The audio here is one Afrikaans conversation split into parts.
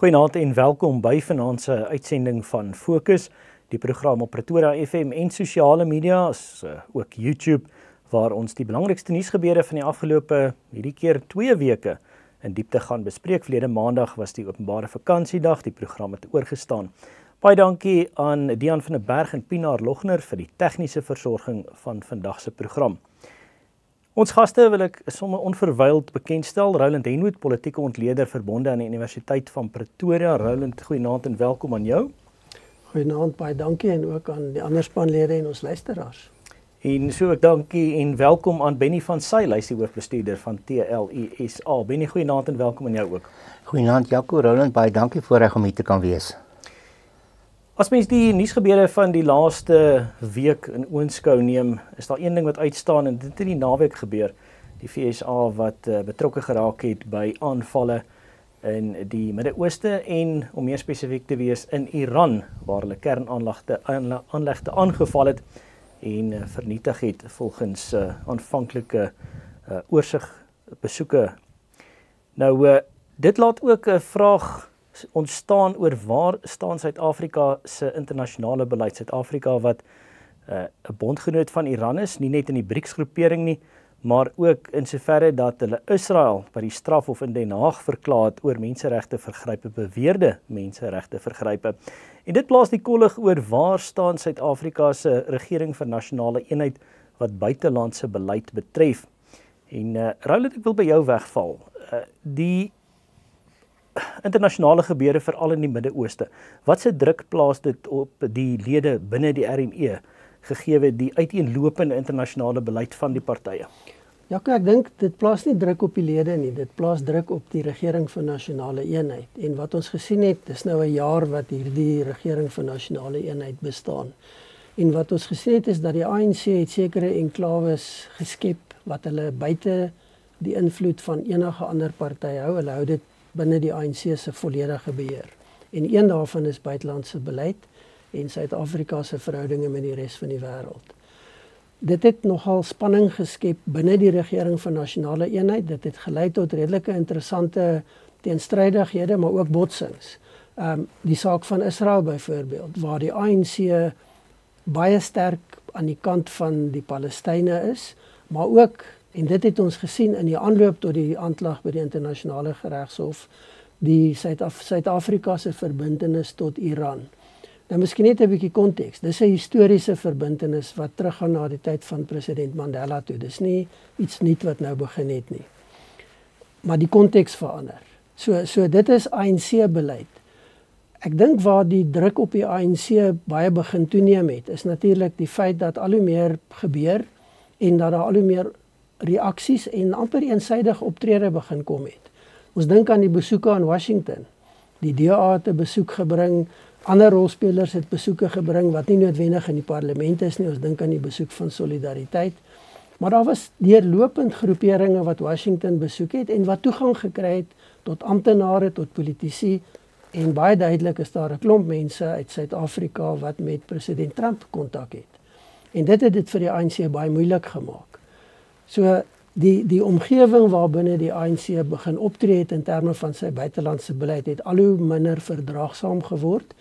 Goeienaand en welkom by vanaand se uitsending van Fokus, die program op Pretoria FM en sosiale media, ook YouTube, waar ons die belangrikste nuusgebeure van die afgelope, hierdie keer 2 weke, in diepte gaan bespreek. Verlede maandag was die openbare vakansiedag, die program het oorgestaan. Baie dankie aan Dian van der Berg en Pinaar Logner vir die tegniese versorging van vandag se program. Ons gaste wil ek sommer onverwyld bekendstel. Roland Henwood, politieke ontleder verbonde aan die Universiteit van Pretoria. Roland, goeienaand en welkom aan jou. Goeienaand, baie dankie en ook aan die ander spanlede en ons luisteraars. En so ek dankie en welkom aan Benny van Sail, hy is die hoofbestuurder van TLUSA. Benny, goeienaand en welkom aan jou ook. Goeienaand Jaco, Roland, baie dankie voorreg om hier te kan wees. As mens die nuusgebeure van die laaste week in oënskou neem, is daar een ding wat uitstaan en dit het in die naweek gebeur. Die FSA wat betrokke geraak het by aanvalle in die Midde-Ooste en om meer spesifiek te wees in Iran, waar hulle kernaanlegte aangeval het en vernietig het volgens aanvanklike oorsigbesoeke. Nou, dit laat ook 'n vraag ontstaan oor waar staan Suid-Afrika se internasionale beleid. Suid-Afrika wat 'n bondgenoot van Iran is, nie net in die BRICS-groepering nie, maar ook in soverre dat hulle Israel by die strafhof in Den Haag verklaar het oor menseregte vergrype, beweerde menseregte vergrype. En dit plaas die kollig oor waar staan Suid-Afrika se regering vir nasionale eenheid wat buitelandse beleid betref. En Roland, ek wil by jou wegval. Die internasionale gebeure veral in die Midde-Ooste. Wat se druk plaas dit op die lede binne die RNE, gegee die uiteenlopende internasionale beleid van die partye? Ja, ek dink dit plaas nie druk op die lede nie, dit plaas druk op die regering vir nasionale eenheid. En wat ons gesien het, dis nou 'n jaar wat hierdie regering vir nasionale eenheid bestaan. En wat ons gesien het is dat die ANC het sekere enklawes geskep wat hulle buite die invloed van enige ander party hou. Hulle hou dit binne die ANC se volledige beheer. En een daarvan is buitelandse beleid en Suid-Afrika se verhoudinge met die res van die wêreld. Dit het nogal spanning geskep binne die regering van nasionale eenheid. Dit het gelei tot redelike interessante teenstrydighede, maar ook botsings. Die saak van Israel byvoorbeeld, waar die ANC baie sterk aan die kant van die Palestynë is, maar ook, en dit het ons gesien in die aanloop tot die aanklag by die internasionale geregshof, die Suid-Afrika se verbintenis tot Iran. Nou miskien net 'n bietjie konteks. Dis 'n historiese verbintenis wat teruggaan na die tyd van president Mandela toe. Dis nie iets nuut wat nou begin het nie. Maar die konteks verander. So dit is ANC beleid. Ek dink waar die druk op die ANC baie begin toeneem het, is natuurlik die feit dat al hoe meer gebeur en dat daar al hoe meer reaksies en amper eensydig optrede begin kom het. Ons dink aan die besoeke aan Washington. Die DA het 'n besoek gebring, ander rolspelers het besoeke gebring wat nie noodwendig in die parlement is nie. Ons dink aan die besoek van Solidariteit. Maar daar was deurlopend groeperinge wat Washington besoek het en wat toegang gekry het tot amptenare, tot politici, en baie duidelik is daar 'n klomp mense uit Suid-Afrika wat met president Trump kontak het. En dit het dit vir die ANC baie moeilik gemaak. So die omgewing waarbinne die ANC begin optree het in terme van sy buitelandse beleid het al hoe minder verdraagsaam geword,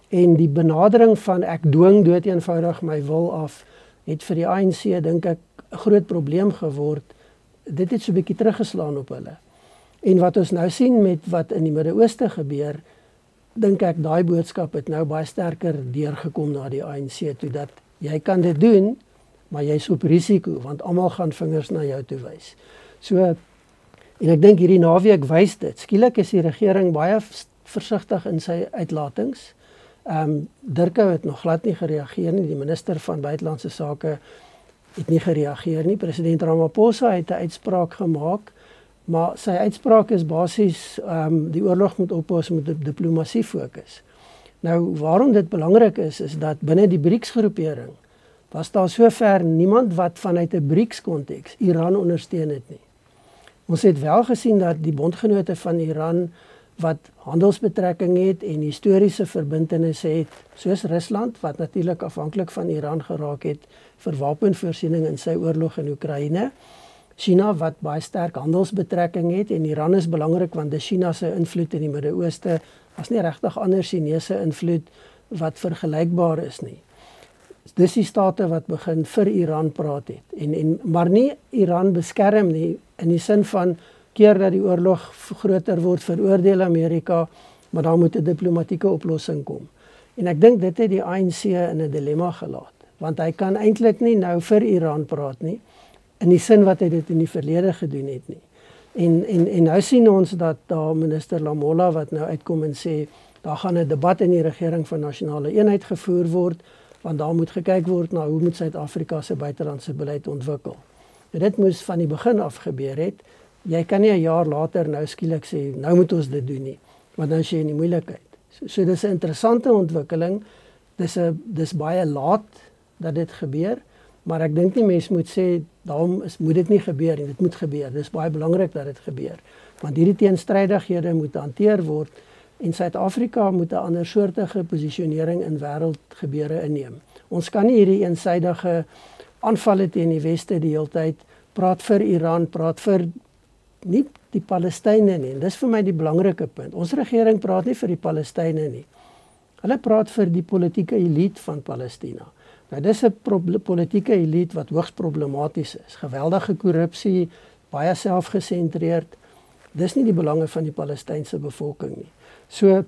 en die benadering van ek dwing dood eenvoudig my wil af het vir die ANC dink ek 'n groot probleem geword. Dit het so 'n bietjie teruggeslaan op hulle. En wat ons nou sien met wat in die Midde-Ooste gebeur, dink ek daai boodskap het nou baie sterker deurgekom na die ANC toe, dat jy kan dit doen, maar jy's op risiko, want almal gaan vingers na jou toe wys. So, en ek dink hierdie naweek wys dit. Skielik is die regering baie versigtig in sy uitlatings. Dirkou het nog glad nie gereageer nie. Die minister van buitelandse sake het nie gereageer nie. President Ramaphosa het 'n uitspraak gemaak, maar sy uitspraak is basies die oorlog moet ophou, met diplomatie fokus. Nou, waarom dit belangrik is dat binne die BRICS-groepering was daar sover niemand wat vanuit 'n BRICS-konteks Iran ondersteun het nie. Ons het wel gesien dat die bondgenote van Iran wat handelsbetrekking het en historiese verbintenisse het, soos Rusland, wat natuurlik afhanklik van Iran geraak het vir wapenvoorsiening in sy oorlog in Oekraïne, China wat baie sterk handelsbetrekking het en Iran is belangrik want dis China se invloed in die Midde-Ooste, as nie regtig ander Chinese invloed wat vergelykbaar is nie. Dis die state wat begin vir Iran praat het maar nie Iran beskerm nie in die sin van keer dat die oorlog groter word, veroordeel Amerika, maar daar moet 'n diplomatieke oplossing kom. En ek dink dit het die ANC in 'n dilemma gelaat, want hy kan eintlik nie nou vir Iran praat nie, in die sin wat hy dit in die verlede gedoen het nie. En nou sien ons dat daar minister Lamola wat nou uitkom en sê, daar gaan 'n debat in die regering van nasionale eenheid gevoer word, want daar moet gekyk word na hoe moet Suid-Afrika se buitelandse beleid ontwikkel. En dit moes van die begin af gebeur het. Jy kan nie 'n jaar later nou skielik sê, nou moet ons dit doen nie, want nou is jy in die moeilikheid. So dis 'n interessante ontwikkeling, dis baie laat dat dit gebeur, maar ek dink nie mens moet sê, daarom moet dit nie gebeur nie, dit moet gebeur, dis baie belangrik dat dit gebeur, want hierdie teenstrydighede moet hanteer word, en Suid-Afrika moet 'n ander soortige posisionering in wêreldgebeure inneem. Ons kan nie hierdie eensydige aanvalle teen die Weste die hele tyd praat vir Iran, praat vir nie die Palestynë nie. En dis vir my die belangrike punt. Ons regering praat nie vir die Palestynë nie. Hulle praat vir die politieke elite van Palestina. Nou dis 'n politieke elite wat hoogs problematies is. Geweldige korrupsie, baie selfgesentreerd. Dis nie die belange van die Palestynse bevolking nie. So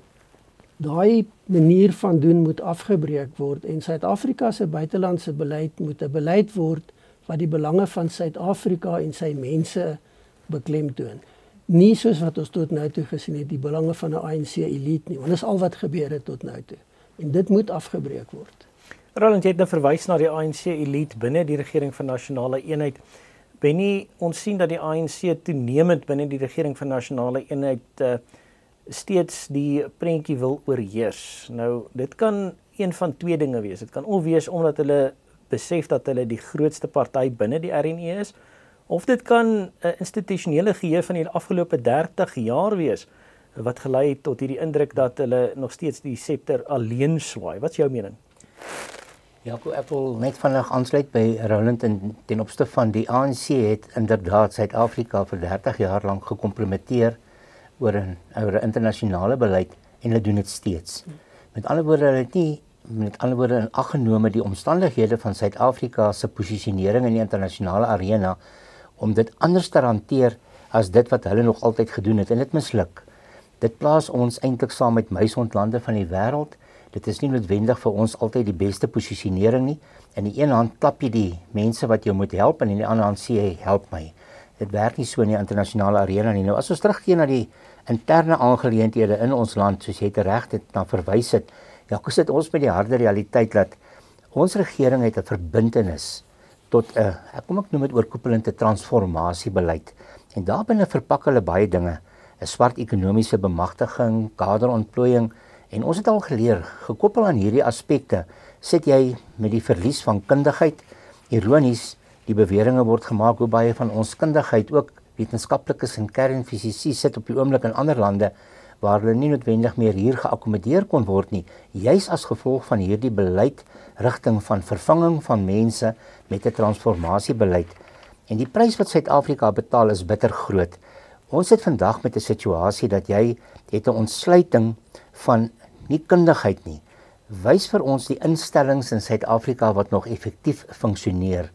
daai manier van doen moet afgebreek word en Suid-Afrika se buitelandse beleid moet 'n beleid word wat die belange van Suid-Afrika en sy mense beklemtoon. Nie soos wat ons tot nou toe gesien het, die belange van 'n ANC elite nie, want dis al wat gebeur het tot nou toe. En dit moet afgebreek word. Roland, jy het nou verwys na die ANC elite binne die regering van nasionale eenheid. Benny, ons sien dat die ANC toenemend binne die regering van nasionale eenheid steeds die prentjie wil oorheers. Nou, dit kan een van twee dinge wees. Dit kan of wees omdat hulle besef dat hulle die grootste party binne die RNE is, of dit kan 'n institusionele geheue van die afgelope 30 jaar wees, wat gelei het tot hierdie indruk dat hulle nog steeds die septer alleen swaai. Wat is jou mening? Ja, ek wil net vinnig aansluit by Roland ten opsigte van die ANC het inderdaad Suid-Afrika vir 30 jaar lank gekompromiteer oor 'n internasionale beleid en hulle doen dit steeds. Met ander woorde in ag genome die omstandighede van Suid-Afrika se posisionering in die internasionale arena om dit anders te hanteer as dit wat hulle nog altyd gedoen het en dit misluk. Dit plaas ons eintlik saam met muisondlande van die wêreld. Dit is nie noodwendig vir ons altyd die beste posisionering nie. In die een hand klap jy die mense wat jou moet help en in die ander hand sê jy help my. Dit werk nie so in die internasionale arena nie. Nou as ons terugkeer na die interne aangeleenthede in ons land, soos jy reg dit na verwys het, ja, sit ons met die harde realiteit dat ons regering het 'n verbintenis tot 'n, ek noem dit oorkoepelende transformasiebeleid. En daarbinne verpak hulle baie dinge, 'n swart ekonomiese bemagtiging, kaderontplooiing, en ons het al geleer, gekoppel aan hierdie aspekte, sit jy met die verlies van kundigheid. Ironies, die beweringe word gemaak hoe baie van ons kundigheid, ook wetenskaplikes en kernfisici, sit op die oomblik in ander lande waar hulle nie noodwendig meer hier geakkommodeer kon word nie, juis as gevolg van hierdie beleid rigting van vervanging van mense met 'n transformasiebeleid. En die prys wat Suid-Afrika betaal is bitter groot. Ons sit vandag met 'n situasie dat jy het 'n ontsluiting van nie kundigheid nie. Wys vir ons die instellings in Suid-Afrika wat nog effektief funksioneer.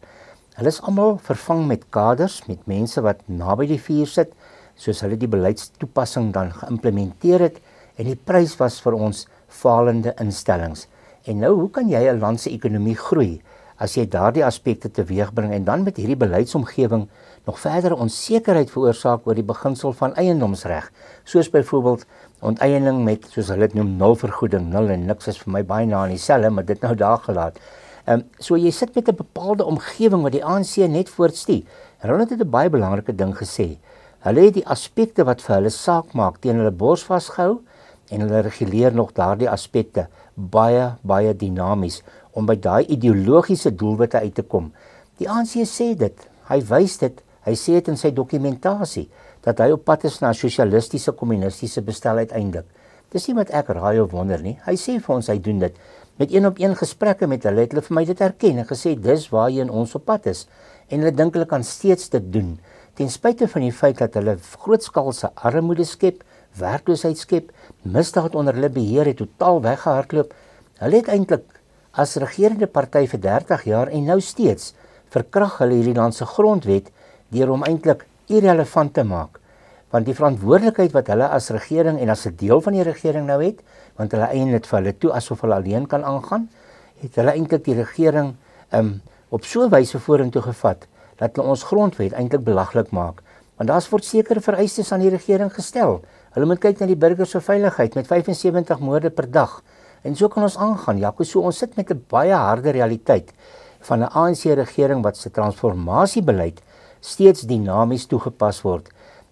Hulle is almal vervang met kaders, met mense wat naby die vuur sit, soos hulle die beleidstoepassing dan geïmplementeer het, en die prys was vir ons falende instellings. En nou, hoe kan jy 'n land se ekonomie groei as jy daardie aspekte teweegbring en dan met hierdie beleidsomgewing nog verdere onsekerheid veroorsaak oor die beginsel van eiendomsreg, soos byvoorbeeld onteiening met, soos hulle dit noem, nul vergoeding, nul en niks is vir my baie na aan dieselfde, maar dit nou daar gelaat. So jy sit met 'n bepaalde omgewing wat die ANC net voortstuur. Hulle het 'n baie belangrike ding gesê. Hulle het die aspekte wat vir hulle saak maak teen hulle bors vasgehou en hulle reguleer nog daardie aspekte baie dinamies om by daai ideologiese doelwitte uit te kom. Die ANC sê dit, hy wys dit, hy sê dit in sy dokumentasie dat hy op pad is na sosialistiese kommunistiese bestel uiteindelik. Dis nie wat ek raai of wonder nie. Hy sê vir ons hy doen dit. met een-op-een gesprekke met hulle, het hulle vir my dit erken en gesê, dis waarheen ons op pad is. En hulle dink hulle kan steeds dit doen, ten spyte van die feit dat hulle grootskaalse armoede skep, werkloosheid skep, misdaad onder hulle beheer het totaal weggehardloop. Hulle het eintlik as regerende party vir 30 jaar en nou steeds verkrag hulle hierdie land se grondwet deur hom eintlik irrelevant te maak. Want die verantwoordelikheid wat hulle as regering en as 'n deel van die regering nou het, want hulle eien dit vir hulle toe asof hulle alleen kan aangaan, het hulle eintlik die regering op so 'n wyse vorentoe gevat dat hulle ons grondwet eintlik belaglik maak. Want daar word sekere vereistes aan die regering gestel. Hulle moet kyk na die burgers se veiligheid met 75 moorde per dag. En so kan ons aangaan. Ja, so ons sit met 'n baie harde realiteit van 'n ANC-regering wat se transformasiebeleid steeds dinamies toegepas word.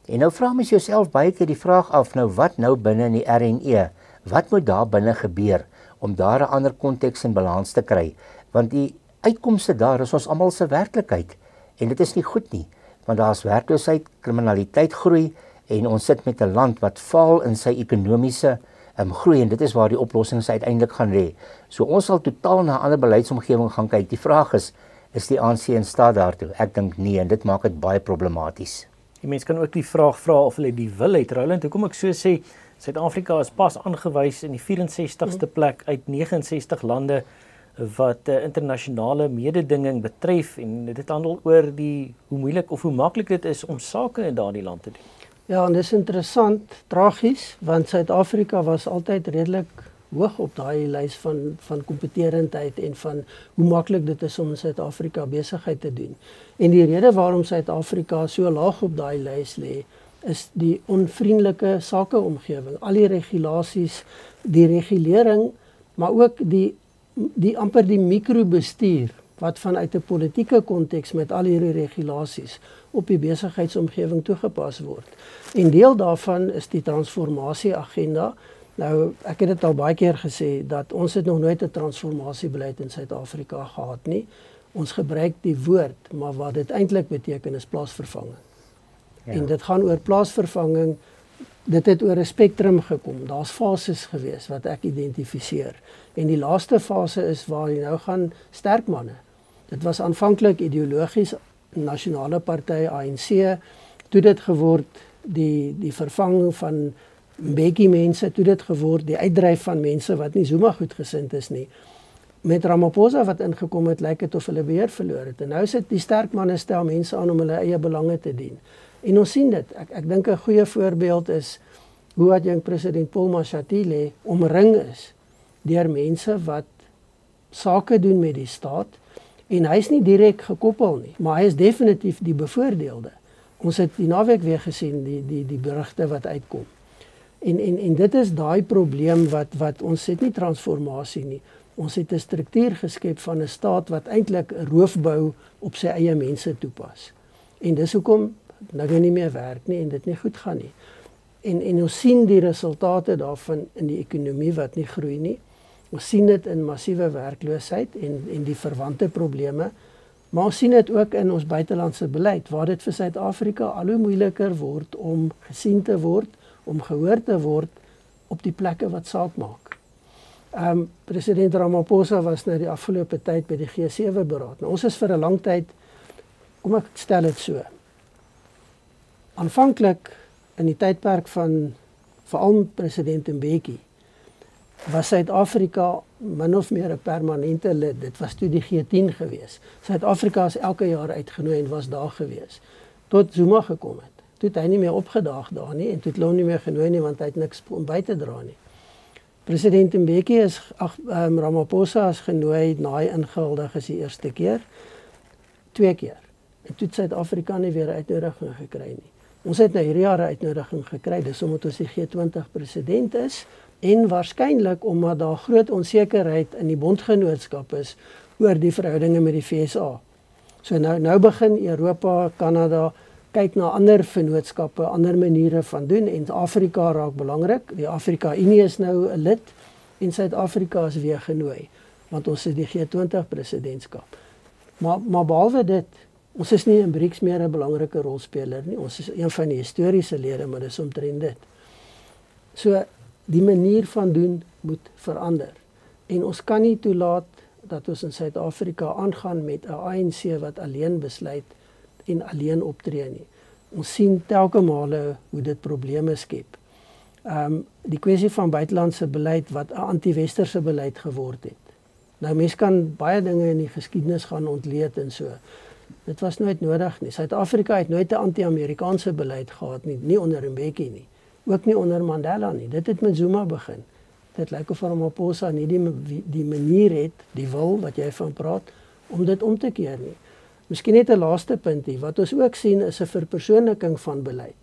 En nou vra mens jouself baie keer die vraag af, nou wat nou binne in die RNE? Wat moet daar binne gebeur om daar 'n ander konteks en balans te kry? Want die uitkomste daar is ons almal se werklikheid en dit is nie goed nie, want daar's werkloosheid, kriminaliteit groei en ons sit met 'n land wat faal in sy ekonomiese groei en dit is waar die oplossings uiteindelik gaan lê. So ons sal totaal na 'n ander beleidsomgewing gaan kyk. Die vraag is die ANC in staat daartoe? Ek dink nee en dit maak dit baie problematies. Die mens kan ook die vraag vra of hulle die wil het. Roland, hoekom ek so sê, Suid-Afrika is pas aangewys in die 64ste plek uit 69 lande wat internasionale mededinging betref en dit handel oor hoe moeilik of hoe maklik dit is om sake in daardie land te doen. Ja, en dis interessant, tragies, want Suid-Afrika was altyd redelik hoog op daai lys van kompeterendheid en van hoe maklik dit is om in Suid-Afrika besigheid te doen. En die rede waarom Suid-Afrika so laag op daai lys lê, is die onvriendelike sakeomgewing, al die regulasies, die regulering, maar ook die amper die mikrobestuur wat vanuit 'n politieke konteks met al hierdie regulasies op die besigheidsomgewing toegepas word. En deel daarvan is die transformasieagenda. Nou, ek het dit al baie keer gesê dat ons het nog nooit 'n transformasiebeleid in Suid-Afrika gehad nie. Ons gebruik die woord, maar wat dit eintlik beteken is plaasvervanging. Ja. En dit gaan oor plaasvervanging. Dit het oor 'n spektrum gekom. Daar's fases gewees wat ek identifiseer. En die laaste fase is waar jy nou gaan sterk manne. Dit was aanvanklik ideologies, nasionale party ANC, toe dit geword die vervanging van Mbeki mense, toe dit geword die uitdryf van mense wat nie Zuma goedgesind is nie. Met Ramaphosa wat ingekom het, lyk dit of hulle beheer verloor het. En nou sit die sterk manne stel mense aan om hulle eie belange te dien. En ons sien dit. Ek dink 'n goeie voorbeeld is hoe adjunk president Paul Mashatile omring is deur mense wat sake doen met die staat en hy's nie direk gekoppel nie, maar hy is definitief die bevoordeelde. Ons het die naweek weer gesien die berigte wat uitkom. En dit is daai probleem wat ons het nie transformasie nie. Ons het 'n struktuur geskep van 'n staat wat eintlik 'n roofbou op sy eie mense toepas. En dis hoekom dinge nie meer werk nie en dit nie goed gaan nie. En ons sien die resultate daarvan in die ekonomie wat nie groei nie. Ons sien dit in massiewe werkloosheid en die verwante probleme. Maar ons sien dit ook in ons buitelandse beleid waar dit vir Suid-Afrika al hoe moeiliker word om gesien te word, om gehoor te word op die plekke wat saak maak. President Ramaphosa was nou die afgelope tyd by die G7 beraad. Nou, ons is vir 'n lang tyd, kom ek stel dit so, aanvanklik in die tydperk van veral president Mbeki was Suid-Afrika min of meer 'n permanente lid. Dit was toe die G10 gewees. Suid-Afrika is elke jaar uitgenooi en was daar gewees. Tot Zuma gekom het. Toe het hy nie meer opgedaag daar nie en toe het hulle hom nie meer genooi nie want hy het niks om by te dra nie. President Mbeki Ramaphosa is genooi na hy ingehuldig is die eerste keer, 2 keer. En toe het Suid-Afrika nie weer 'n uitnodiging gekry nie. Ons het nou hierdie jaar 'n uitnodiging gekry, dis omdat ons die G20 president is en waarskynlik omdat daar groot onsekerheid in die bondgenootskap is oor die verhoudinge met die VSA. So nou begin Europa, Kanada kyk na ander vennootskappe, ander maniere van doen en Afrika raak belangrik. Die Afrika-Unie is nou 'n lid en Suid-Afrika is weer genooi want ons is die G20 presidentskap. Maar behalwe dit, ons is nie in BRICS meer 'n belangrike rolspeler nie. Ons is een van die historiese lede, maar dis omtrent dit. So die manier van doen moet verander. En ons kan nie toelaat dat ons in Suid-Afrika aangaan met 'n ANC wat alleen besluit en alleen optree nie. Ons sien telke male hoe dit probleme skep. Die kwessie van buitelandse beleid wat 'n anti-westerse beleid geword het. Nou mens kan baie dinge in die geskiedenis gaan ontleed en so. Dit was nooit nodig nie. Suid-Afrika het nooit 'n anti-Amerikaanse beleid gehad nie, nie onder Mbeki nie. Ook nie onder Mandela nie. Dit het met Zuma begin. Dit lyk of Ramaphosa nie die manier het, die wil wat jy van praat, om dit om te keer nie. Miskien net 'n laaste punt hier. Wat ons ook sien is 'n verpersoonliking van beleid.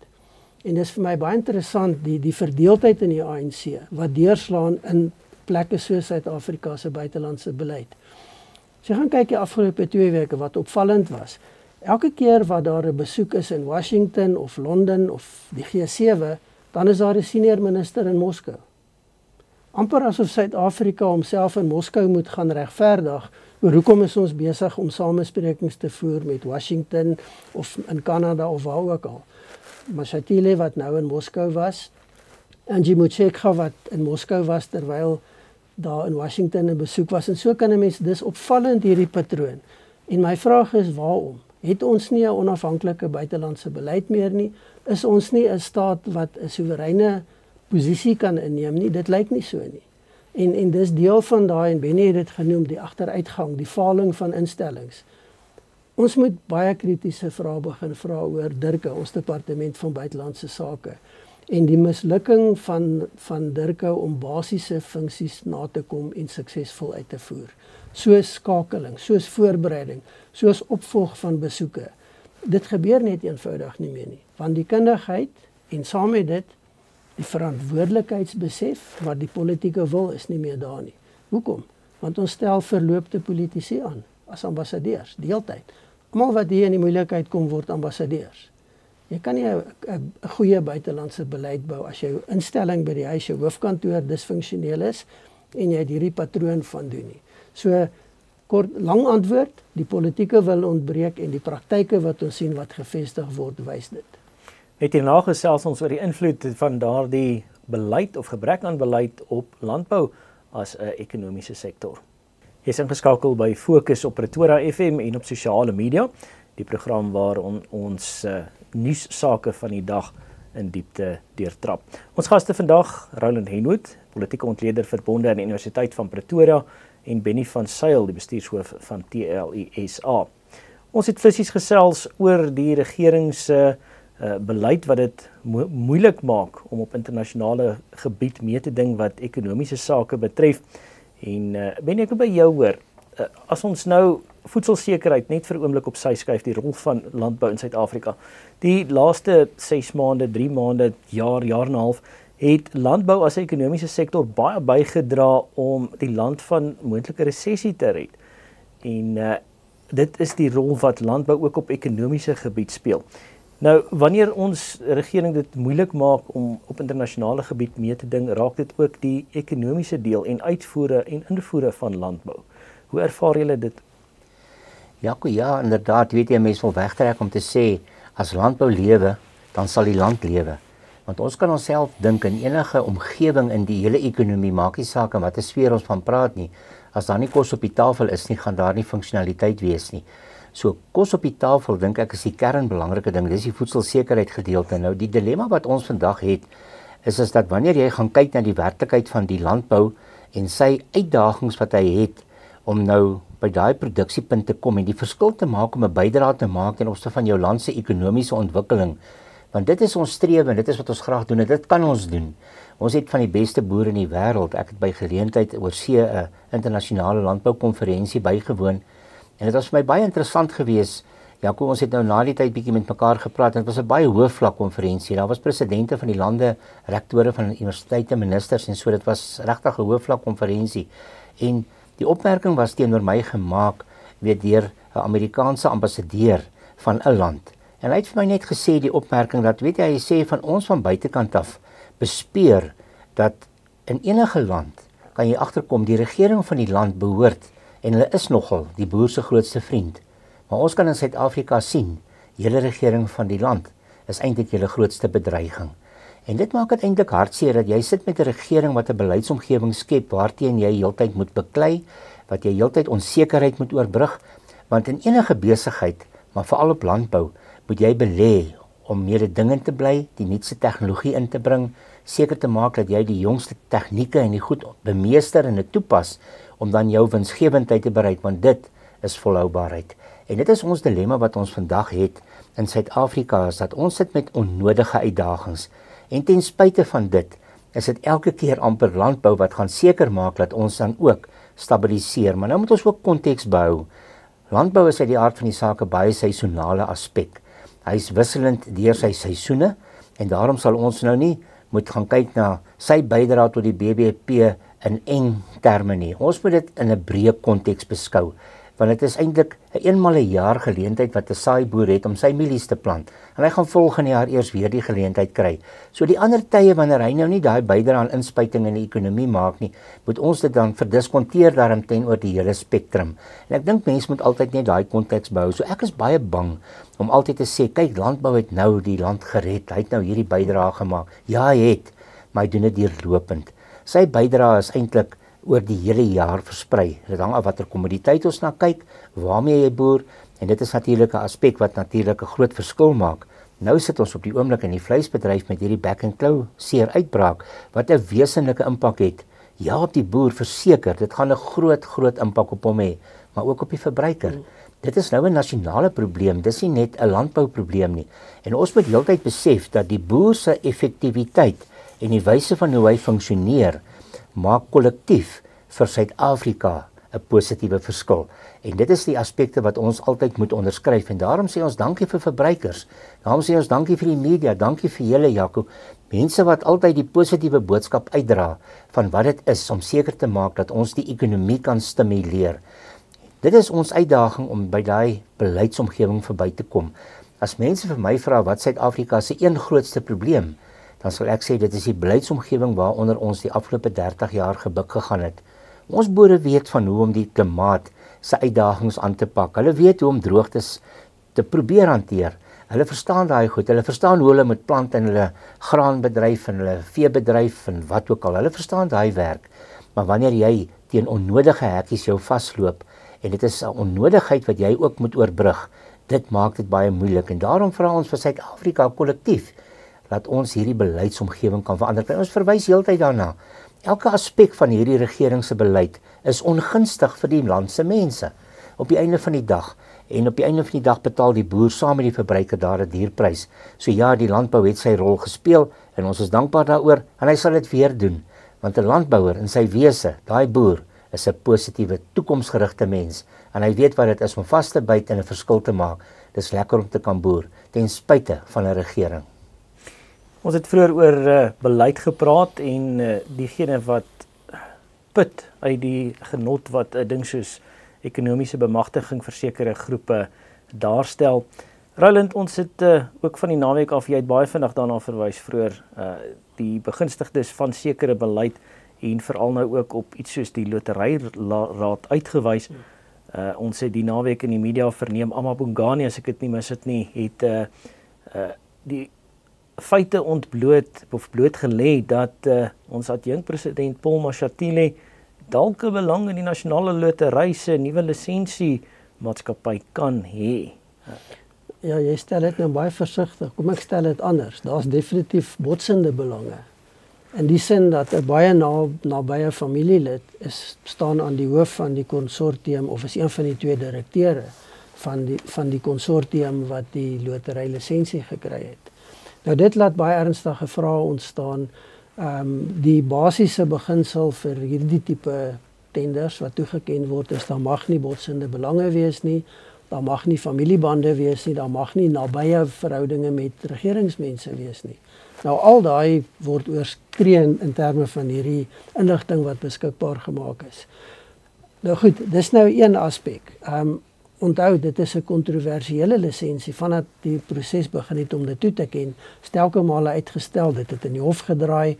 En dis vir my baie interessant, die verdeeldheid in die ANC, wat deurslaan in plekke soos Suid-Afrika se buitelandse beleid. As jy gaan kyk die afgelope 2 weke wat opvallend was, elke keer wat daar 'n besoek is in Washington of Londen of die G7, dan is daar 'n senior minister in Moskou. Amper asof Suid-Afrika homself in Moskou moet gaan regverdig oor hoekom is ons besig om samesprekings te voer met Washington of in Kanada of waar ook al. Mashatile wat nou in Moskou was, Angie Motshekga wat in Moskou was terwyl daar in Washington 'n besoek was, en so kan 'n mens dis opvallend hierdie patroon. En my vraag is waarom? Het ons nie 'n onafhanklike buitelandse beleid meer nie? Is ons nie 'n staat wat 'n soewereine posisie kan inneem nie? Dit lyk nie so nie. En dis deel van daai, en Benny het dit genoem, die agteruitgang, die faling van instellings. Ons moet baie kritiese vrae begin vra oor Dirke, ons departement van buitelandse sake. En die mislukking van Dirke om basiese funksies na te kom en suksesvol uit te voer. Soos skakeling, soos voorbereiding, soos opvolg van besoeke. Dit gebeur net eenvoudig nie meer nie. Want die kundigheid en saam met dit die verantwoordelikheidsbesef wat die politieke wil is nie meer daar nie. Hoekom? Want ons stel verloopte politici aan as ambassadeurs, deeltyd. Almal wat hier in die moeilikheid kom word ambassadeurs. Jy kan nie 'n goeie buitelandse beleid bou as jou instelling by die huis, jou hoofkantoor disfunksioneel is en jy het hierdie patroon van doen nie. So kort, lang antwoord, die politieke wil ontbreek en die praktyke wat ons sien wat gevestig word, wys dit. Net hierna gesels ons oor die invloed van daardie beleid of gebrek aan beleid op landbou as 'n ekonomiese sektor. Jy is ingeskakel by Fokus op Pretoria FM en op sosiale media, die program waar ons nuussake van die dag in diepte deurtrap. Ons gaste vandag, Roland Henwood, politieke ontleder verbonde aan die Universiteit van Pretoria, en Benny van Sail, die bestuurshoof van TLISA. Ons het fisies gesels oor die regering se beleid wat dit moeilik maak om op internasionale gebied mee te ding wat ekonomiese sake betref. En Benny, ek wil by jou hoor, as ons nou voedselsekerheid net vir 'n oomblik op sy skuif, die rol van landbou in Suid-Afrika. Die laaste 6 maande, 3 maande, jaar en 'n half, het landbou as 'n ekonomiese sektor baie bygedra om die land van moontlike resessie te red. En dit is die rol wat landbou ook op ekonomiese gebied speel. Nou, wanneer ons regering dit moeilik maak om op internasionale gebied mee te ding, raak dit ook die ekonomiese deel en uitvoere en invoere van landbou. Hoe ervaar julle dit? Ja, inderdaad, weet jy, mense wil wegtrek om te sê, as landbou lewe, dan sal die land lewe. Want ons kan onsself dink in enige omgewing in die hele ekonomie, maak nie saak in watter sfeer ons van praat nie. As daar nie kos op die tafel is nie, gaan daar nie funksionaliteit wees nie. So kos op die tafel, dink ek, is die kernbelangrike ding. Dis die voedselsekerheid gedeelte. Nou, die dilemma wat ons vandag het, is dat wanneer jy gaan kyk na die werklikheid van die landbou en sy uitdagings wat hy het om nou by daai produksiepunt te kom en die verskil te maak om 'n bydrae te maak ten opsigte van jou land se ekonomiese ontwikkeling. Want dit is ons strewe, dit is wat ons graag doen en dit kan ons doen. Ons het van die beste boere in die wêreld. Ek het by geleentheid oorsee 'n internasionale landboukonferensie bygewoon en dit was vir my baie interessant geweest. Jaco, ons het nou na die tyd bietjie met mekaar gepraat en dit was 'n baie hoë vlak konferensie. Daar was presidente van die lande, rektore van universiteite, ministers en so. Dit was regtig 'n hoë vlak konferensie. En die opmerking was teenoor my gemaak deur 'n Amerikaanse ambassadeur van 'n land. En hy het vir my net gesê die opmerking dat, weet jy, hy sê van ons van buitekant af bespeur dat in enige land kan jy agterkom die regering van die land behoort en hulle is nogal die boer se grootste vriend. Maar ons kan in Suid-Afrika sien, julle regering van die land is eintlik julle grootste bedreiging. En dit maak dit eintlik hartseer dat jy sit met 'n regering wat 'n beleidsomgewing skep waarteen jy heeltyd moet beklei, wat jy heeltyd onsekerheid moet oorbrug, want in enige besigheid, maar veral op landbou, moet jy belê om mededingend te bly, die nuutste tegnologie in te bring, seker te maak dat jy die jongste tegnieke en die goed bemeester en dit toepas om dan jou winsgewendheid te bereik, want dit is volhoubaarheid. En dit is ons dilemma wat ons vandag het in Suid-Afrika, is dat ons sit met onnodige uitdagings. En ten spyte van dit, is dit elke keer amper landbou wat gaan seker maak dat ons dan ook stabiliseer. Maar nou moet ons ook konteks behou. Landbou is uit die aard van die saak 'n baie seisonale aspek. Hy is wisselend deur sy seisoene en daarom sal ons nou nie moet gaan kyk na sy bydrae tot die BBP in eng terme nie. Ons moet dit in 'n breë konteks beskou, want dit is eintlik 'n eenmal 'n jaar geleentheid wat 'n saaiboer het om sy mielies te plant. En hy gaan volgende jaar eers weer die geleentheid kry. So die ander tye wanneer hy nou nie daai bydrae aan inspuiting in die ekonomie maak nie, moet ons dit dan verdiskonteer daarom teenoor die hele spektrum. En ek dink mense moet altyd net daai konteks behou. So ek is baie bang om altyd te sê, kyk, landbou het nou die land gered. Hy het nou hierdie bydrae gemaak. Ja, hy het, maar hy doen dit deurlopend. Sy bydrae is eintlik oor die hele jaar versprei. Dit hang af watter kommoditeit ons na kyk, waarmee jy boer, en dit is natuurlik 'n aspek wat natuurlik 'n groot verskil maak. Nou sit ons op die oomblik in die vleisbedryf met hierdie back and claw seer uitbraak wat 'n wesenlike impak het. Ja, op die boer verseker, dit gaan 'n groot impak op hom hê, maar ook op die verbruiker. Dit is nou 'n nasionale probleem, dis nie net 'n landbouprobleem nie. En ons moet heeltyd besef dat die boer se effektiwiteit en die wyse van hoe hy funksioneer maak kollektief vir Suid-Afrika 'n positiewe verskil. En dit is die aspekte wat ons altyd moet onderskryf. En daarom sê ons dankie vir verbruikers. Daarom sê ons dankie vir die media, dankie vir julle, Jaco. Mense wat altyd die positiewe boodskap uitdra van wat dit is om seker te maak dat ons die ekonomie kan stimuleer. Dit is ons uitdaging om by daai beleidsomgewing verby te kom. As mense vir my vra wat Suid-Afrika se een grootste probleem, dan sal ek sê dit is die beleidsomgewing waaronder ons die afgelope 30 jaar gebuk gegaan het. Ons boere weet van hoe om die klimaat se uitdagings aan te pak. Hulle weet hoe om droogtes te probeer hanteer. Hulle verstaan daai goed. Hulle verstaan hoe hulle moet plant in hulle graanbedryf en hulle veebedryf en wat ook al. Hulle verstaan daai werk. Maar wanneer jy teen onnodige hekkies jou vasloop en dit is 'n onnodigheid wat jy ook moet oorbrug, dit maak dit baie moeilik. En daarom vra ons vir Suid-Afrika kollektief dat ons hierdie beleidsomgewing kan verander. Ons verwys heeltyd daarna. Elke aspek van hierdie regering se beleid is ongunstig vir die land se mense op die einde van die dag. En op die einde van die dag betaal die boer saam met die verbruiker daar 'n duurprys. So ja, die landbou het sy rol gespeel en ons is dankbaar daaroor en hy sal dit weer doen. Want 'n landbouer in sy wese, daai boer, is 'n positiewe, toekomsgerigte mens en hy weet wat dit is om vas te byt en 'n verskil te maak. Dis lekker om te kan boer ten spyte van 'n regering. Ons het vroeër oor beleid gepraat en diegene wat put uit die genot wat 'n ding soos ekonomiese bemagtiging vir sekere groepe daarstel. Roland, ons het ook van die naweek af, jy het baie vinnig daarna verwys vroeër, die begunstigdes van sekere beleid en veral nou ook op iets soos die loteryraad uitgewys. Ons het die naweek in die media verneem, Amabongani, as ek dit nie mis het nie, het die feite ontbloot of blootgelê dat ons adjunkpresident Paul Mashatile dalk 'n belang in die nasionale lotery se nuwe lisensie maatskappy kan hê. Ja, jy stel dit nou baie versigtig. Kom ek stel dit anders. Daar's definitief botsende belange. In die sin dat 'n baie nabye familielid staan aan die hoof van die konsortium of is een van die twee direkteure van die konsortium wat die lotery lisensie gekry het. Nou dit laat baie ernstige vrae ontstaan. Die basiese beginsel vir hierdie tipe tenders wat toegeken word is, daar mag nie botsende belange wees nie, daar mag nie familiebande wees nie, daar mag nie nabye verhoudinge met regeringsmense wees nie. Nou al daai word oorskree in terme van hierdie inligting wat beskikbaar gemaak is. Nou goed, dis nou een aspek. Onthou, dit is 'n kontroversiële lisensie vandat die proses begin het om dit toe te ken, telke male uitgestel, dit het in die hof gedraai.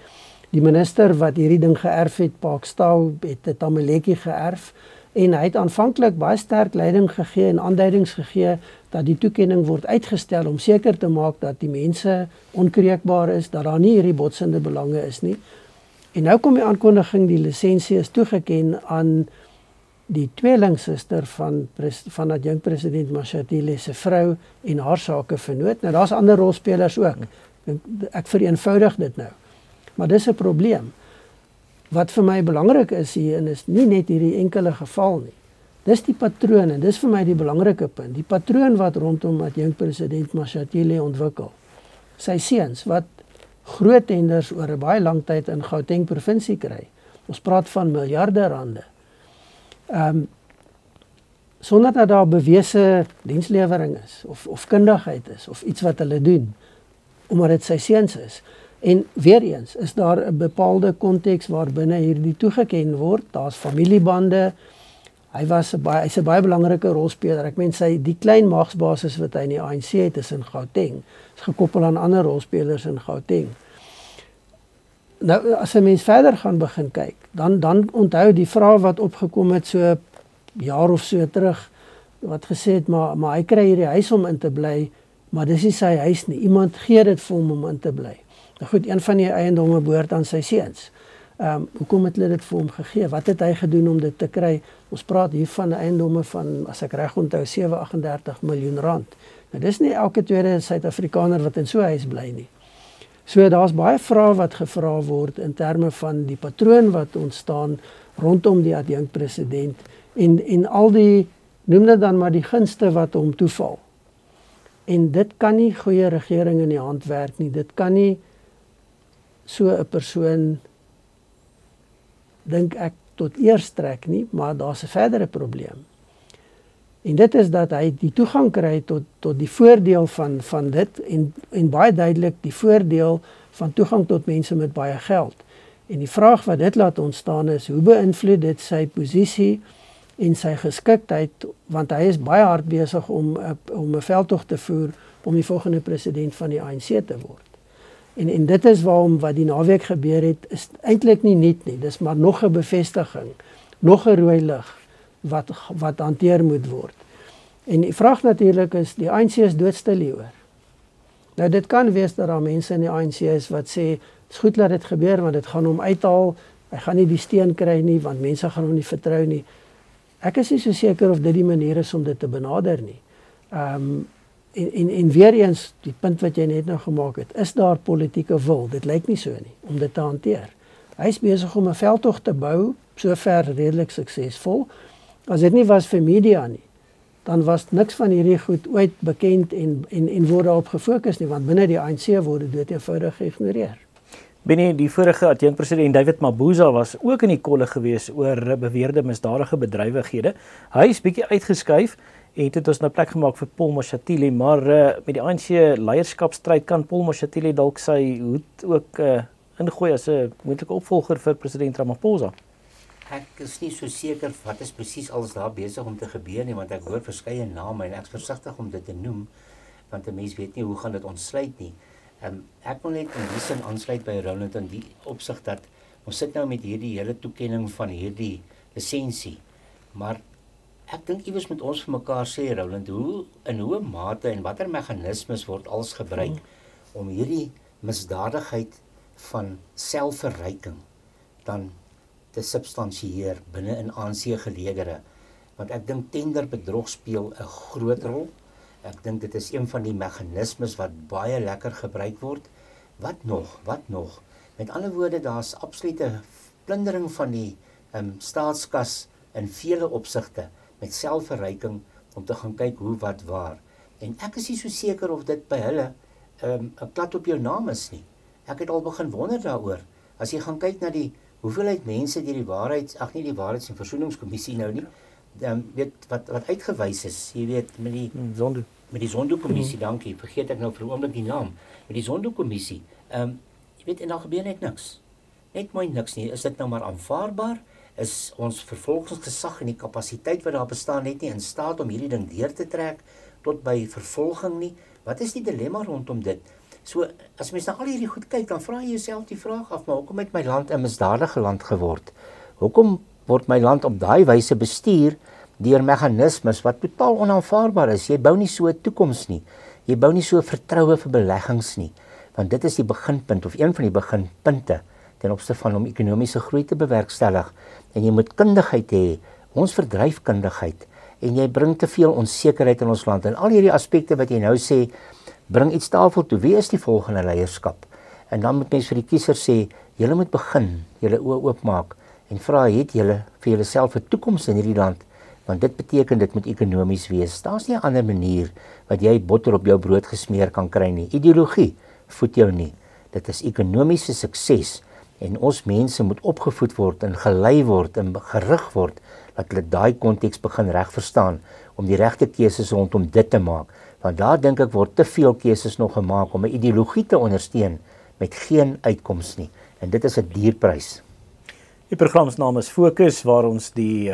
Die minister wat hierdie ding geërf het, Pakstau, het 'n tamaletjie geërf En hy het aanvanklik baie sterk leiding gegee en aanduidings gegee dat die toekenning word uitgestel om seker te maak dat die mense onkreukbaar is, dat daar nie hierdie botsende belange is nie. En nou kom die aankondiging, die lisensie is toegeken aan die tweelingsuster van adjunkpresident Mashatile se vrou en haar sakevernoot. Nou daar's ander rolspelers ook. Ek vereenvoudig dit nou. Maar dis 'n probleem. Wat vir my belangrik is hier, is nie net hierdie enkele geval nie. Dis die patroon en dis vir my die belangrike punt. Die patroon wat rondom adjunkpresident Mashatile ontwikkel. Sy seuns wat groot tenders oor 'n baie lang tyd in Gauteng provinsie kry. Ons praat van miljarde rande. Sonder dat daar bewese dienslewering is of kundigheid is of iets wat hulle doen omdat dit sy seuns is. En weer eens is daar 'n bepaalde konteks waarbinne hierdie toegeken word. Daar's familiebande. Hy's 'n baie belangrike rolspeler. Ek meen die klein magsbasis wat hy in die ANC het is in Gauteng. Is gekoppel aan ander rolspelers in Gauteng. Nou as 'n mens verder gaan begin kyk, dan onthou die vraag wat opgekom het so jaar of so terug wat gesê het maar hy kry hierdie huis om in te bly, maar dis nie sy huis nie. Iemand gee dit vir hom om in te bly. Nou goed, een van die eiendomme behoort aan sy seuns. Hoekom het hulle dit vir hom gegee? Wat het hy gedoen om dit te kry? Ons praat hier van eiendomme van, as ek reg onthou, 738 miljoen rand. Nou dis nie elke tweede Suid-Afrikaner wat in so 'n huis bly nie. So daar's baie vrae wat gevra word in terme van die patroon wat ontstaan rondom die adjunkpresident en al die, noem dit dan maar die gunste wat hom toeval. En dit kan nie goeie regering in die hand werk nie. Dit kan nie so 'n persoon, dink ek, tot eers trek nie, maar daar's 'n verdere probleem. En dit is dat hy die toegang kry tot die voordeel van dit en baie duidelik die voordeel van toegang tot mense met baie geld. En die vraag wat dit laat ontstaan is, hoe beïnvloed dit sy posisie en sy geskiktheid, want hy is baie hard besig om 'n veldtog te voer om die volgende president van die ANC te word. En dit is waarom wat die naweek gebeur het, is eintlik nie nuut nie. Dis maar nog 'n bevestiging, nog 'n rooi lig wat hanteer moet word. En die vraag natuurlik is, die ANC is doodstil hieroor. Nou dit kan wees dat daar mense in die ANC is wat sê, het is goed dat dit gebeur, want dit gaan hom uithaal, hy gaan nie die steun kry nie, want mense gaan hom nie vertrou nie. Ek is nie so seker of dit die manier is om dit te benader nie. En weer eens, die punt wat jy net nou gemaak het, is daar politieke wil? Dit lyk nie so nie, om dit te hanteer. Hy is besig om 'n veldtog te bou, sover redelik suksesvol. As dit nie was vir media nie, dan was niks van hierdie goed ooit bekend en word daarop gefokus nie, want binne die ANC word dit dood eenvoudig geïgnoreer. Binne die vorige adjunkpresident David Mabuza was ook in die kolle gewees oor beweerde misdadige bedrywighede. Hy is bietjie uitgeskuif en het ons nou plek gemaak vir Paul Mashatile, maar met die ANC leierskapstryd kan Paul Mashatile dalk sy hoed ook ingooi as 'n moontlike opvolger vir president Ramaphosa. Ek is nie so seker wat is presies alles daar besig om te gebeur nie, want ek hoor verskeie name en ek is versigtig om dit te noem, want 'n mens weet nie hoe gaan dit ontsluit nie. Ek wil net in die sin aansluit by Roland in die opsig dat ons sit nou met hierdie hele toekenning van hierdie lisensie, maar ek dink iewers moet ons vir mekaar sê, Roland, in hoe mate en watter meganismes word als gebruik om hierdie misdadigheid van selfverryking dan te substansieer binne in ANC geleedere, want ek dink tenderbedrog speel 'n groot rol. Ek dink dit is een van die meganismes wat baie lekker gebruik word. Wat nog? Met ander woorde, daar's absolute plundering van die staatskas in vele opsigte met selfverryking om te gaan kyk hoe, wat, waar. En ek is nie so seker of dit by hulle 'n klad op jou naam is nie. Ek het al begin wonder daaroor. As jy gaan kyk na die hoeveelheid mense deur die Waarheids- en Versoeningskommissie nou nie, weet wat uitgewys is, jy weet met die Zondo-kommissie, dankie, vergeet ek nou vir 'n oomblik die naam, met die Zondo-kommissie, jy weet, en daar gebeur net niks. Net mooi niks nie. Is dit nou maar aanvaarbaar? Is ons vervolgingsgesag en die kapasiteit wat daar bestaan net nie in staat om hierdie ding deur te trek tot by vervolging nie? Wat is die dilemma rondom dit? So, as mens na al hierdie goed kyk, dan vra jy jouself die vraag af, maar hoekom het my land 'n misdadige land geword? Hoekom word my land op daai wyse bestuur deur meganismes wat totaal onaanvaarbaar is. Jy bou nie so 'n toekoms nie. Jy bou nie so vertroue vir beleggings nie, want dit is die beginpunt of een van die beginpunte ten opsigte van om ekonomiese groei te bewerkstellig. En jy moet kundigheid hê, ons verdryf kundigheid, en jy bring te veel onsekerheid in ons land. En al hierdie aspekte wat jy nou sê, bring iets tafel toe. Wie is die volgende leierskap? En dan moet mens vir die kiezer sê, julle moet begin, julle oë oopmaak en vra, het julle vir julleself 'n toekoms in hierdie land? Want dit beteken dit moet ekonomies wees. Daar's nie 'n ander manier wat jy botter op jou brood gesmeer kan kry nie. Ideologie voed jou nie. Dit is ekonomiese sukses en ons mense moet opgevoed word en gelei word en gerig word dat hulle daai konteks begin reg verstaan om die regte keuses rondom dit te maak. Want daar dink ek word te veel keuses nog gemaak om 'n ideologie te ondersteun met geen uitkoms nie. En dit is 'n dierprys. Die program se naam is Fokus, waar ons die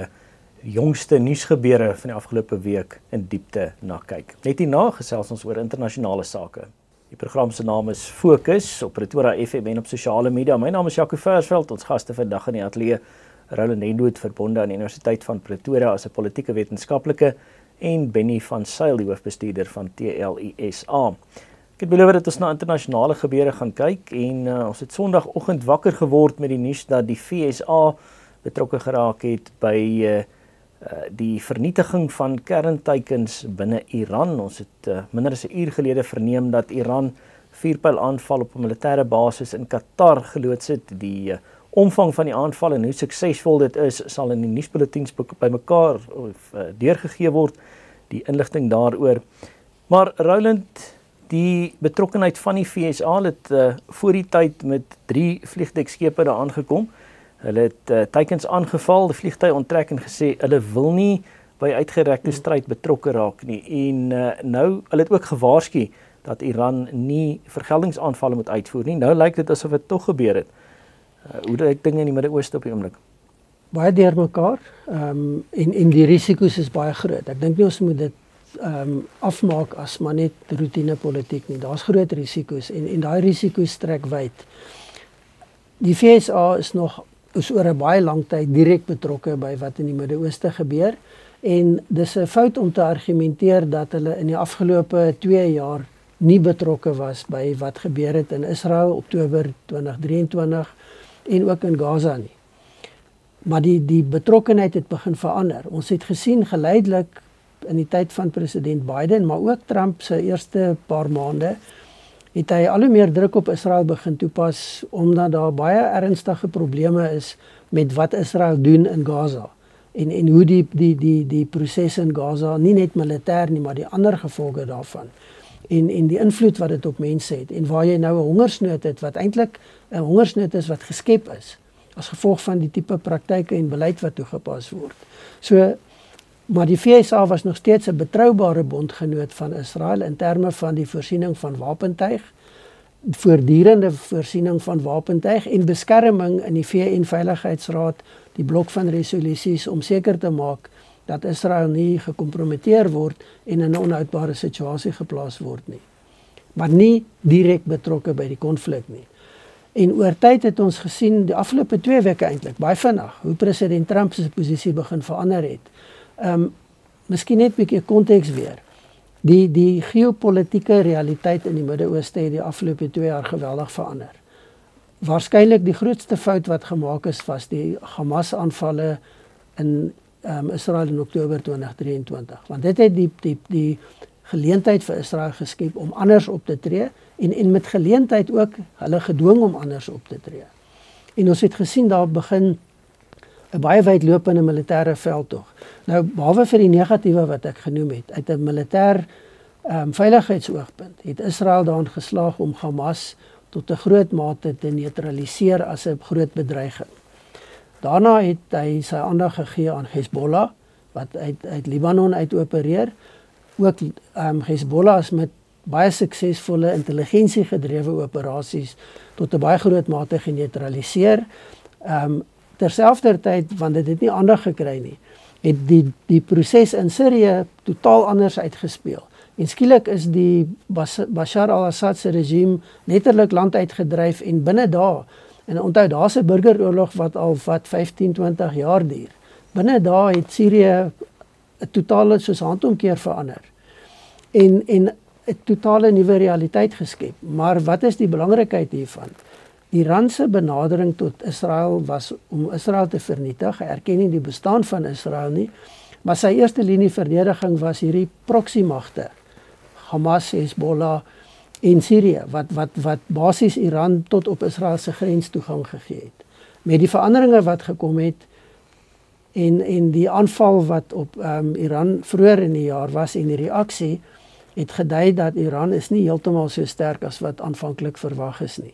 jongste nuusgebeure van die afgelope week in diepte na kyk. Net hierna gesels ons oor internasionale sake. Die program se naam is Fokus op Pretoria FM en op sosiale media. My naam is Jaco Versveld. Ons gaste vandag in die ateljee, Roland Henwood, verbonde aan die Universiteit van Pretoria as 'n politieke wetenskaplike, en Benny van Sail, die hoofbestuurder van TLISA. Ek het beloof dat ons na internasionale gebeure gaan kyk, en ons het Sondagoggend wakker geword met die nuus dat die FSA betrokke geraak het by die vernietiging van kernteikens binne Iran. Ons het minder as 'n uur gelede verneem dat Iran vuurpylaanval op 'n militêre basis in Qatar geloods het. Die omvang van die aanval en hoe suksesvol dit is, sal in die nuusbulletins bymekaar deurgegee word, die inligting daaroor. Maar Roland, die betrokkenheid van die FSA het voor die tyd met 3 vliegdekskepe daar aangekom. Hulle het teikens aangeval, die vliegtuig onttrek en gesê hulle wil nie by uitgerekte stryd betrokke raak nie. En nou, hulle het ook gewaarsku dat Iran nie vergeldingsaanvalle moet uitvoer nie. Nou lyk dit asof dit tog gebeur het. Hoe lyk dinge in die Midde-Ooste op die oomblik? Baie deurmekaar, en die risiko's is baie groot. Ek dink nie ons moet dit afmaak as maar net routinepolitiek nie. Daar's groot risiko's en daai risiko's strek wyd. Die FSA is oor 'n baie lang tyd direk betrokke by wat in die Midde-Ooste gebeur, en dis 'n fout om te argumenteer dat hulle in die afgelope 2 jaar nie betrokke was by wat gebeur het in Israel Oktober 2023 en ook in Gaza nie. Maar die betrokkenheid het begin verander. Ons het gesien geleidelik in die tyd van president Biden, maar ook Trump se eerste paar maande, het hy al hoe meer druk op Israel begin toepas, omdat daar baie ernstige probleme is met wat Israel doen in Gaza. En hoe die proses in Gaza, nie net militêr nie, maar die ander gevolge daarvan. En die invloed wat dit op mense het. En waar jy nou 'n hongersnood het, wat eintlik 'n hongersnood is wat geskep is, as gevolg van die tipe praktyke en beleid wat toegepas word. Maar die FSA was nog steeds 'n betroubare bondgenoot van Israel in terme van die voorsiening van wapentuig, voortdurende voorsiening van wapentuig en beskerming in die VN-veiligheidsraad, die blok van resolusies om seker te maak dat Israel nie gekompromiteer word en in 'n onhoudbare situasie geplaas word nie. Maar nie direk betrokke by die konflik nie. En oor tyd het ons gesien, die afgelope 2 weke eintlik, baie vinnig, hoe president Trump se posisie begin verander het. Miskien net 'n bietjie konteks weer. Die geopolitiese realiteit in die Midde-Ooste het die afgelope 2 jaar geweldig verander. Waarskynlik die grootste fout wat gemaak is, was die Hamas-aanvalle in Israel in Oktober 2023. Want dit het die geleentheid vir Israel geskep om anders op te tree en met geleentheid ook hulle gedwing om anders op te tree. En ons het gesien daar begin 'n baie wydlopende militêre veldtog. Nou, behalwe vir die negatiewe wat ek genoem het, uit 'n militêr veiligheidsoogpunt, het Israel daarin geslaag om Hamas tot 'n groot mate te neutraliseer as 'n groot bedreiging. Daarna het hy sy aandag gegee aan Hezbollah, wat uit Libanon uit opereer. Ook Hezbollah is met baie suksesvolle intelligensiegedrewe operasies tot 'n baie groot mate geneutraliseer. Terselfdertyd, want dit het nie aandag gekry nie, het die proses in Sirië totaal anders uitgespeel. En skielik is die Bashar al-Assad se regime letterlik land uitgedryf en binne dae En onthou, daar's 'n burgeroorlog wat al 15-20 jaar duur. Binne daai het Sirië 'n totale soos handomkeer verander. En 'n totale nuwe realiteit geskep. Maar wat is die belangrikheid hiervan? Iran se benadering tot Israel was om Israel te vernietig. Hy erken nie die bestaan van Israel nie, maar sy eerste linie verdediging was hierdie proksiemagte, Hamas, Hezbollah en Sirië, wat basies Iran tot op Israel se grens toegang gegee het. Met die veranderinge wat gekom het en die aanval wat op Iran vroeër in die jaar was en die reaksie het gedui dat Iran is nie heeltemal so sterk as wat aanvanklik verwag is nie.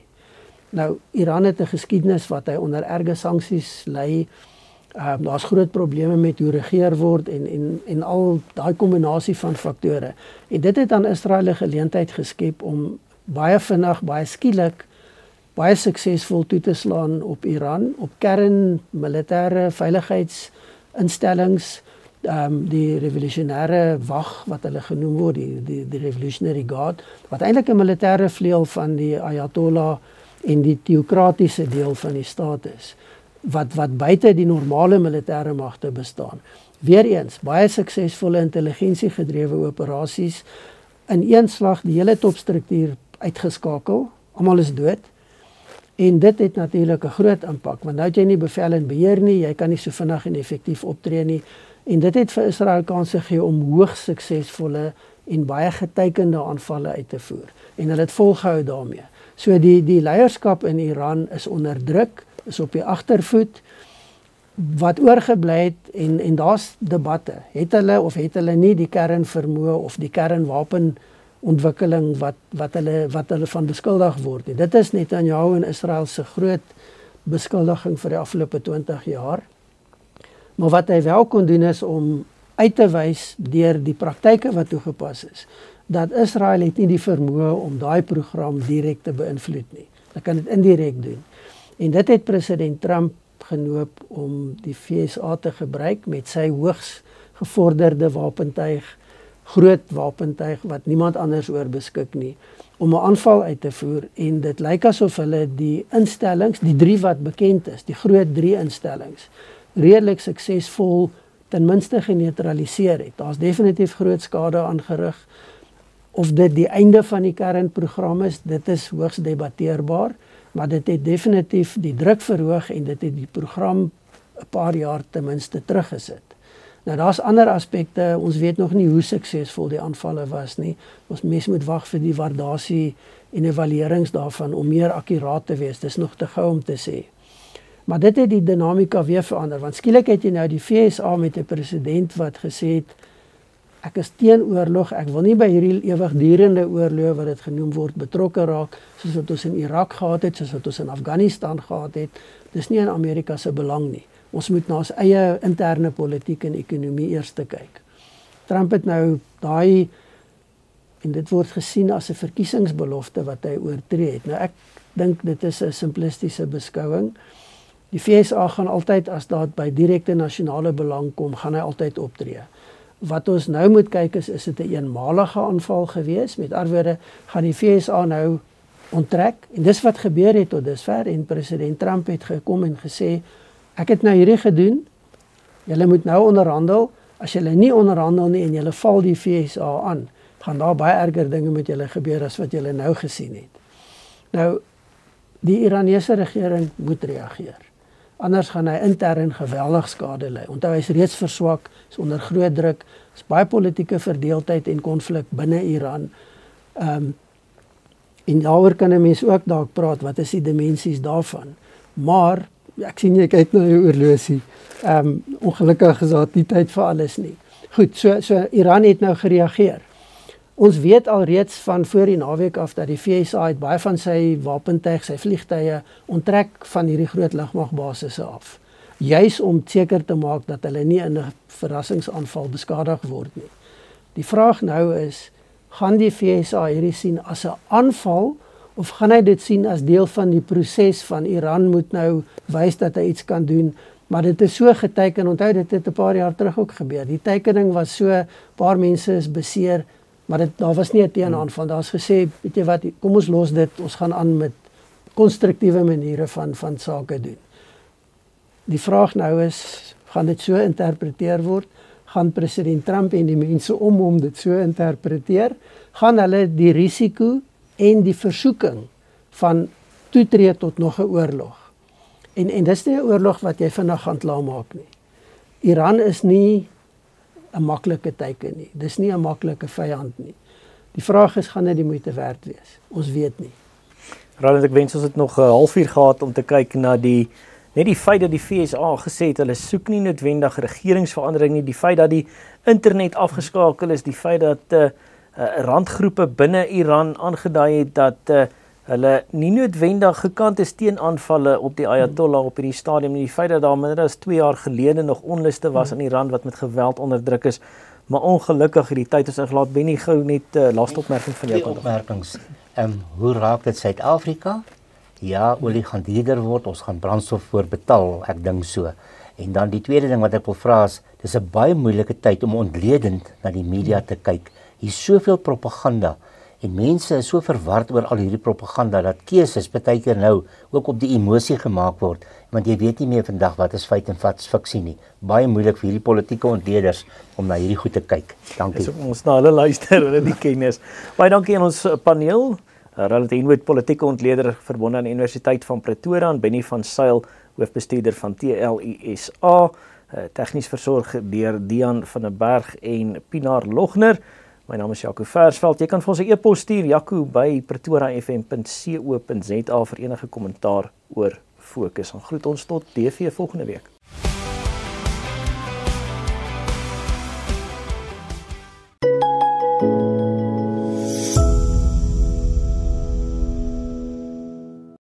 Nou, Iran het 'n geskiedenis wat hy onder erge sanksies lê. Daar's groot probleme met hoe regeer word en al daai kombinasie van faktore. En dit het aan Israel 'n geleentheid geskep om baie vinnig, baie skielik, baie suksesvol toe te slaan op Iran, op kern militêre veiligheidsinstellings, die revolusionêre wag wat hulle genoem word, die Revolutionary Guard, wat eintlik 'n militêre vleuel van die Ayatollah en die teokratiese deel van die staat is, wat buite die normale militêre magte bestaan. Weereens, baie suksesvolle intelligensiegedrewe operasies, in een slag die hele topstruktuur uitgeskakel, almal is dood, en dit het natuurlik 'n groot impak, want nou het jy nie bevel en beheer nie, jy kan nie so vinnig en effektief optree nie, en dit het vir Israel kanse gegee om hoogs suksesvolle en baie getekende aanvalle uit te voer, en hulle het volgehou daarmee. So die leierskap in Iran is onder druk, is op die agtervoet. Wat oorgebly het en daar's debatte. Het hulle of het hulle nie die kernvermoë of die kernwapenontwikkeling wat hulle van beskuldig word nie. Dit is Netanyahu en Israel se groot beskuldiging vir die afgelope 20 jaar. Maar wat hy wel kon doen is om uit te wys deur die praktyke wat toegepas is, dat Israel het nie die vermoë om daai program direk te beïnvloed nie. Hulle kan dit indirek doen. En dit het president Trump genoop om die VSA te gebruik met sy hoogs gevorderde wapentuig, groot wapentuig wat niemand anders oor beskik nie, om 'n aanval uit te voer. En dit lyk asof hulle die instellings, die 3 wat bekend is, die groot 3 instellings, redelik suksesvol ten minste geneutraliseer het. Daar's definitief groot skade aangerig. Of dit die einde van die kernprogram is, dit is hoogs debatteerbaar, maar dit het definitief die druk verhoog en dit het die program 'n paar jaar ten minste teruggesit. Nou daar's ander aspekte, ons weet nog nie hoe suksesvol die aanvalle was nie. Ons mens moet wag vir die waardasie en evaluerings daarvan om meer akkuraat te wees. Dis nog te gou om te sê. Maar dit het die dinamika weer verander, want skielik het jy nou die VSA met 'n president wat gesê het, ek is teen oorlog, ek wil nie by hierdie ewigdurende oorlog wat dit genoem word betrokke raak, soos wat ons in Irak gehad het, soos wat ons in Afghanistan gehad het. Dis nie in Amerika se belang nie. Ons moet na ons eie interne politiek en ekonomie eers kyk. Trump het nou daai, en dit word gesien as 'n verkiesingsbelofte wat hy oortree het. Nou ek dink dit is 'n simplistiese beskouing. Die VSA gaan altyd, as dit by direkte nasionale belang kom, gaan hy altyd optree. Wat ons nou moet kyk is dit 'n eenmalige aanval gewees? Met ander woorde, gaan die VSA nou onttrek? En dis wat gebeur het tot dusver, en president Trump het gekom en gesê, ek het nou hierdie gedoen, julle moet nou onderhandel, as julle nie onderhandel nie en julle val die VSA aan, gaan daar baie erger dinge met julle gebeur as wat julle nou gesien het. Nou, die Iranese regering moet reageer. Anders gaan hy intern geweldig skade ly. Onthou, hy is reeds verswak, is onder groot druk, is baie politieke verdeeldheid en konflik binne Iran. En daaroor kan 'n mens ook dalk praat, wat is die dimensies daarvan? Maar ek sien jy kyk na jou oorlosie. Ongelukkig is daar nie tyd vir alles nie. Goed, so Iran het nou gereageer. Ons weet alreeds van voor die naweek af dat die VSA het baie van sy wapentuig, sy vliegtuie onttrek van hierdie groot lugmagbasisse af. Juis om seker te maak dat hulle nie in 'n verrassingsaanval beskadig word nie. Die vraag nou is, gaan die VSA hierdie sien as 'n aanval, of gaan hy dit sien as deel van die proses van Iran moet nou wys dat hy iets kan doen, maar dit is so geteken, onthou dit het 'n paar jaar terug ook gebeur. Die tekening was so, paar mense is beseer, maar daar was nie 'n teenaanval. Daar's gesê, weet jy wat, kom ons los dit, ons gaan aan met konstruktiewe maniere van sake doen. Die vraag nou is, gaan dit so interpreteer word? Gaan president Trump en die mense om hom dit so interpreteer? Gaan hulle die risiko en die versoeking van toetree tot nog 'n oorlog? En dis nie 'n oorlog wat jy vinnig gaan klaarmaak nie. Iran is nie 'n maklike teiken nie. Dis nie 'n maklike vyand nie. Die vraag is, gaan dit die moeite werd wees? Ons weet nie. Roland, ek wens ons het nog 'n halfuur gehad om te kyk na net die feit dat die FSA gesê het hulle soek nie noodwendig regeringsverandering nie, die feit dat die internet afgeskakel is, die feit dat randgroepe binne Iran aangedui het dat hulle nie noodwendig gekant is teen aanvalle op die Ayatollah op hierdie stadium nie, die feit dat daar minder as 2 jaar gelede nog onluste was in Iran wat met geweld onderdruk is, maar ongelukkig hierdie tyd is ingelaat. Benny, gou net laaste opmerking van jou kant. Opmerkings. Hoe raak dit Suid-Afrika? Ja, olie gaan duurder word, ons gaan brandstof voorbetaal, ek dink so. En dan die tweede ding wat ek wil vra is, dis 'n baie moeilike tyd om ontledend na die media te kyk. Hier is soveel propaganda en mense is so verward oor al hierdie propaganda dat keuses baie keer nou ook op die emosie gemaak word, want jy weet nie meer vandag wat is feit en wat is fiksie nie. Baie moeilik vir hierdie politieke ontleeders om na hierdie goed te kyk. Dankie. Dis ons na hulle luister, hulle die kennis. Baie dankie aan ons paneel. Roland Henwood, politieke ontleder verbonde aan die Universiteit van Pretoria, en Benny van Sail, hoofbestuurder van TLISA, tegnies versorg deur Dian van der Berg en Pienaar Logner. My naam is Jaco Versveld. Jy kan vir ons 'n e-pos stuur, jaco@pretoriafm.co.za vir enige kommentaar oor Fokus. En groet ons tot DV volgende week.